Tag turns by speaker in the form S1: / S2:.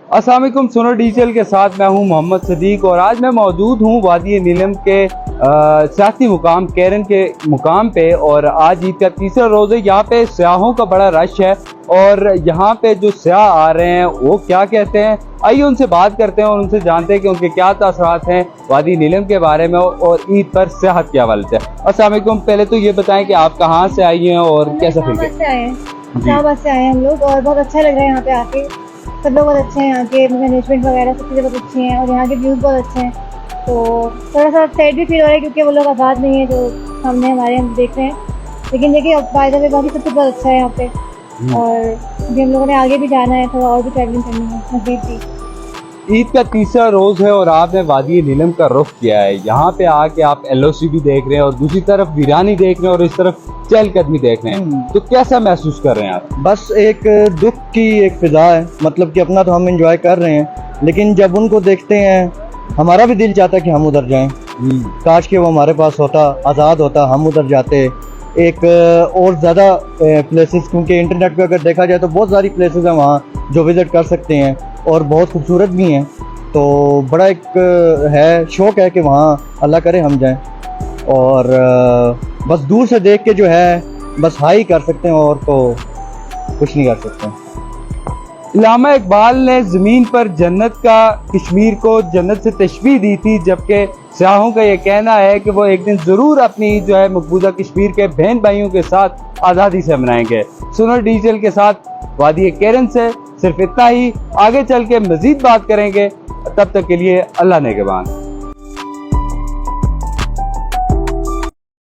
S1: अस्सलाम वालेकुम। सुनो डिजिटल के साथ मैं हूं मोहम्मद सदीक और आज मैं मौजूद हूं वादी नीलम के सियासी मुकाम कैरन के मुकाम पे। और आज ईद का तीसरा रोज़ है। यहाँ पे सयाहों का बड़ा रश है और यहाँ पे जो सयाह आ रहे हैं वो क्या कहते हैं, आइए उनसे बात करते हैं और उनसे जानते हैं कि उनके क्या तासरात हैं वादी नीलम के बारे में और ईद पर सियाहत के हवाले से। अस्सलाम वालेकुम। पहले तो ये बताएं कि आप कहाँ से आई हैं और कैसा फील
S2: से आए हैं? इस्लामाबाद से आए हैं हम लोग और बहुत अच्छा लग रहा है यहाँ पे आके। सब लोग बहुत अच्छे हैं, यहाँ के मैनेजमेंट वगैरह सब चीज़ें बहुत अच्छी हैं और यहाँ के व्यूज़ बहुत अच्छे हैं। तो थोड़ा सा सैड भी फील हो रहा है क्योंकि वो लोग आबाद नहीं है जो सामने हमारे हम देख रहे हैं, लेकिन देखिए फायदा में बाकी सब कुछ बहुत अच्छा है यहाँ पे। और अभी हम लोगों ने आगे भी जाना है, थोड़ा और भी ट्रैवलिंग करनी है मज़ीद भी।
S1: ईद का तीसरा रोज है और आपने वादी नीलम का रुख किया है। यहाँ पे आके आप LOC भी देख रहे हैं और दूसरी तरफ वीरानी देख रहे हैं और इस तरफ चहलकदमी देख रहे हैं, तो कैसा महसूस कर रहे हैं आप?
S3: बस एक दुख की एक फिजा है, मतलब कि अपना तो हम एंजॉय कर रहे हैं लेकिन जब उनको देखते हैं हमारा भी दिल चाहता है कि हम उधर जाएं। काश कि वो हमारे पास होता, आज़ाद होता, हम उधर जाते एक और ज़्यादा प्लेसेस, क्योंकि इंटरनेट पे अगर देखा जाए तो बहुत सारी प्लेसेस हैं वहाँ जो विज़िट कर सकते हैं और बहुत खूबसूरत भी हैं। तो बड़ा एक है शौक़ है कि वहाँ अल्लाह करे हम जाएं और बस दूर से देख के जो है बस हाई कर सकते हैं और तो कुछ नहीं कर सकते।
S1: अल्लामा इकबाल ने ज़मीन पर जन्नत का कश्मीर को जन्नत से तशबीह दी थी, जबकि सयाहों का ये कहना है कि वो एक दिन ज़रूर अपनी जो है मकबूजा कश्मीर के बहन भाइयों के साथ आज़ादी से मनाएंगे। सुनो डिजिटल के साथ वादी कैरन से सिर्फ इतना ही, आगे चल के मज़ीद बात करेंगे। तब तक के लिए अल्लाह नेगहबान।